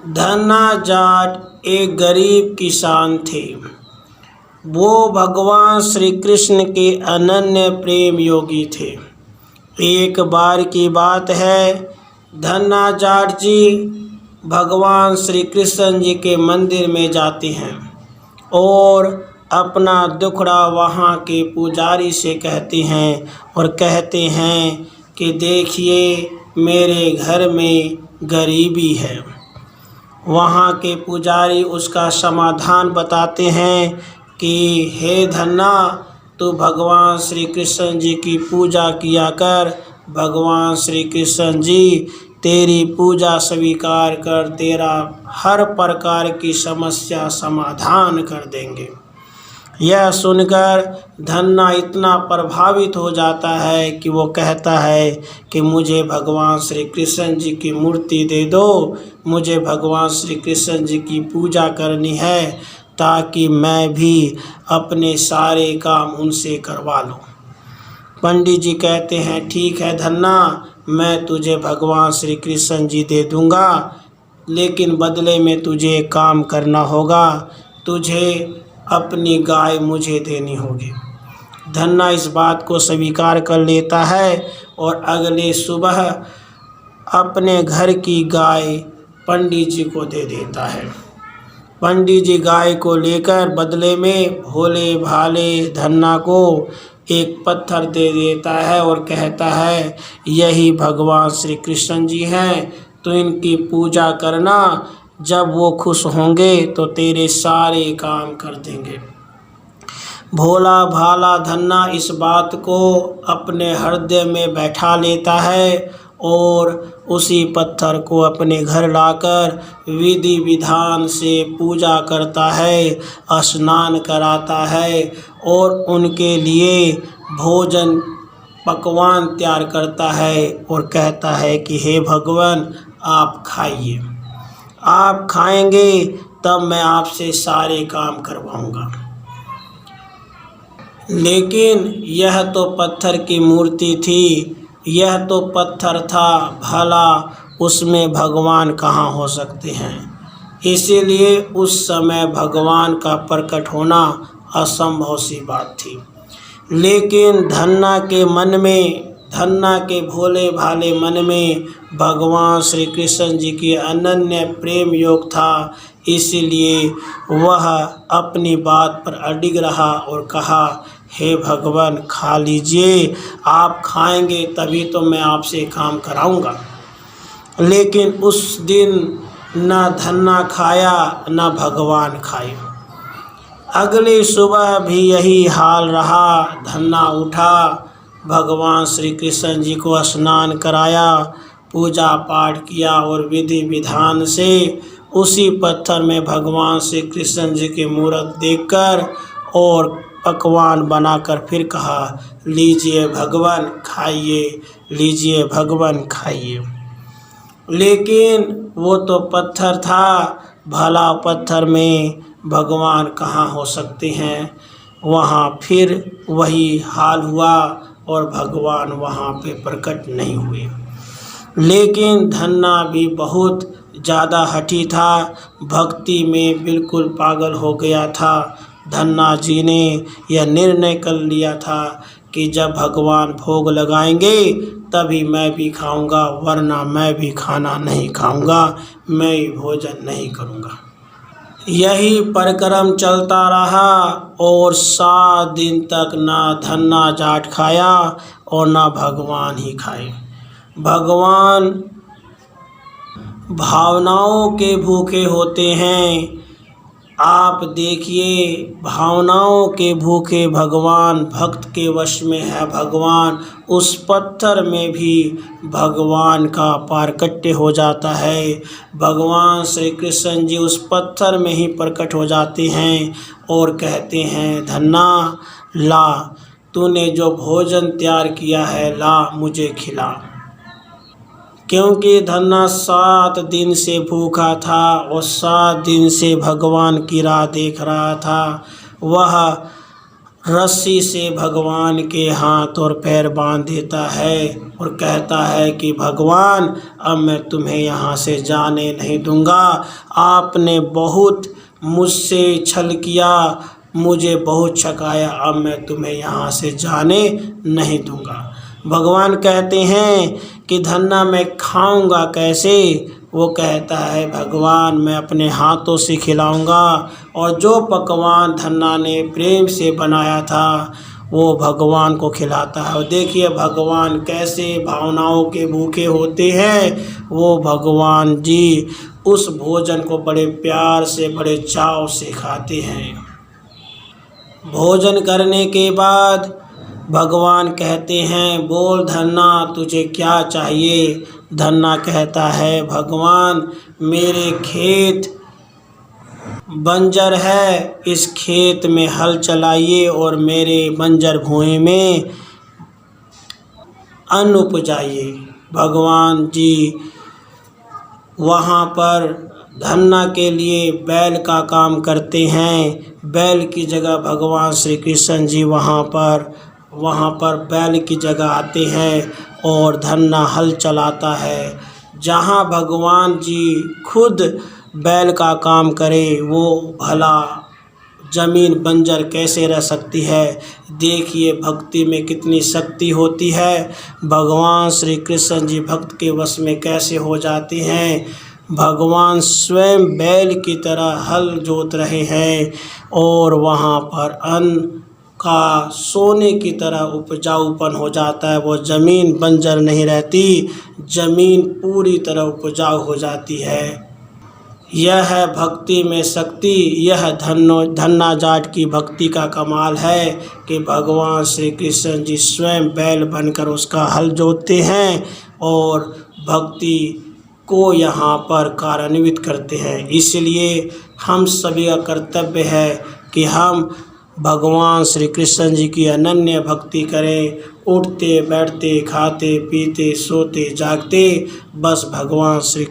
धन्ना जाट एक गरीब किसान थे। वो भगवान श्री कृष्ण के अनन्य प्रेम योगी थे। एक बार की बात है, धन्ना जाट जी भगवान श्री कृष्ण जी के मंदिर में जाते हैं और अपना दुखड़ा वहाँ के पुजारी से कहते हैं और कहते हैं कि देखिए मेरे घर में गरीबी है। वहाँ के पुजारी उसका समाधान बताते हैं कि हे धन्ना, तू भगवान श्री कृष्ण जी की पूजा किया कर, भगवान श्री कृष्ण जी तेरी पूजा स्वीकार कर तेरा हर प्रकार की समस्या समाधान कर देंगे। यह सुनकर धन्ना इतना प्रभावित हो जाता है कि वो कहता है कि मुझे भगवान श्री कृष्ण जी की मूर्ति दे दो, मुझे भगवान श्री कृष्ण जी की पूजा करनी है ताकि मैं भी अपने सारे काम उनसे करवा लूँ। पंडित जी कहते हैं ठीक है धन्ना, मैं तुझे भगवान श्री कृष्ण जी दे दूँगा, लेकिन बदले में तुझे एक काम करना होगा, तुझे अपनी गाय मुझे देनी होगी। धन्ना इस बात को स्वीकार कर लेता है और अगले सुबह अपने घर की गाय पंडित जी को दे देता है। पंडित जी गाय को लेकर बदले में भोले भाले धन्ना को एक पत्थर दे देता है और कहता है यही भगवान श्री कृष्ण जी हैं, तो इनकी पूजा करना, जब वो खुश होंगे तो तेरे सारे काम कर देंगे। भोला भाला धन्ना इस बात को अपने हृदय में बैठा लेता है और उसी पत्थर को अपने घर लाकर विधि विधान से पूजा करता है, स्नान कराता है और उनके लिए भोजन पकवान तैयार करता है और कहता है कि हे भगवान आप खाइए, आप खाएंगे तब मैं आपसे सारे काम करवाऊंगा। लेकिन यह तो पत्थर की मूर्ति थी, यह तो पत्थर था, भला उसमें भगवान कहाँ हो सकते हैं। इसीलिए उस समय भगवान का प्रकट होना असंभव सी बात थी। लेकिन धन्ना के मन में, धन्ना के भोले भाले मन में भगवान श्री कृष्ण जी की अनन्य प्रेम योग था, इसलिए वह अपनी बात पर अडिग रहा और कहा हे भगवान खा लीजिए, आप खाएंगे तभी तो मैं आपसे काम कराऊंगा। लेकिन उस दिन न धन्ना खाया न भगवान खाए। अगली सुबह भी यही हाल रहा। धन्ना उठा, भगवान श्री कृष्ण जी को स्नान कराया, पूजा पाठ किया और विधि विधान से उसी पत्थर में भगवान श्री कृष्ण जी की मूर्त देखकर और पकवान बनाकर फिर कहा लीजिए भगवान खाइए, लीजिए भगवान खाइए। लेकिन वो तो पत्थर था, भला पत्थर में भगवान कहाँ हो सकते हैं। वहाँ फिर वही हाल हुआ और भगवान वहाँ पे प्रकट नहीं हुए। लेकिन धन्ना भी बहुत ज़्यादा हठी था, भक्ति में बिल्कुल पागल हो गया था। धन्ना जी ने यह निर्णय कर लिया था कि जब भगवान भोग लगाएंगे तभी मैं भी खाऊंगा, वरना मैं भी खाना नहीं खाऊंगा, मैं भोजन नहीं करूंगा। यही परिक्रम चलता रहा और 7 दिन तक ना धन्ना जाट खाया और ना भगवान ही खाए। भगवान भावनाओं के भूखे होते हैं। आप देखिए, भावनाओं के भूखे भगवान भक्त के वश में है। भगवान उस पत्थर में भी भगवान का प्राकट्य हो जाता है। भगवान श्री कृष्ण जी उस पत्थर में ही प्रकट हो जाते हैं और कहते हैं धन्ना ला, तूने जो भोजन तैयार किया है ला मुझे खिला। क्योंकि धन्ना 7 दिन से भूखा था और 7 दिन से भगवान की राह देख रहा था। वह रस्सी से भगवान के हाथ और पैर बांध देता है और कहता है कि भगवान अब मैं तुम्हें यहाँ से जाने नहीं दूंगा। आपने बहुत मुझसे छल किया, मुझे बहुत छकाया, अब मैं तुम्हें यहाँ से जाने नहीं दूंगा। भगवान कहते हैं कि धन्ना मैं खाऊंगा कैसे? वो कहता है भगवान मैं अपने हाथों से खिलाऊंगा। और जो पकवान धन्ना ने प्रेम से बनाया था वो भगवान को खिलाता है। और देखिए भगवान कैसे भावनाओं के भूखे होते हैं। वो भगवान जी उस भोजन को बड़े प्यार से, बड़े चाव से खाते हैं। भोजन करने के बाद भगवान कहते हैं बोल धन्ना तुझे क्या चाहिए? धन्ना कहता है भगवान मेरे खेत बंजर है, इस खेत में हल चलाइए और मेरे बंजर भूमि में अन्न उपजाइए। भगवान जी वहाँ पर धन्ना के लिए बैल का काम करते हैं। बैल की जगह भगवान श्री कृष्ण जी वहाँ पर बैल की जगह आते हैं और धन्ना हल चलाता है। जहाँ भगवान जी खुद बैल का काम करे वो भला ज़मीन बंजर कैसे रह सकती है? देखिए भक्ति में कितनी शक्ति होती है। भगवान श्री कृष्ण जी भक्त के वश में कैसे हो जाते हैं। भगवान स्वयं बैल की तरह हल जोत रहे हैं और वहाँ पर अन्न का सोने की तरह उपजाऊपन हो जाता है। वो ज़मीन बंजर नहीं रहती, ज़मीन पूरी तरह उपजाऊ हो जाती है। यह है भक्ति में शक्ति। यह धन्ना जाट की भक्ति का कमाल है कि भगवान श्री कृष्ण जी स्वयं बैल बनकर उसका हल जोतते हैं और भक्ति को यहाँ पर कार्यान्वित करते हैं। इसलिए हम सभी का कर्तव्य है कि हम भगवान श्री कृष्ण जी की अनन्य भक्ति करें। उठते बैठते खाते पीते सोते जागते बस भगवान श्री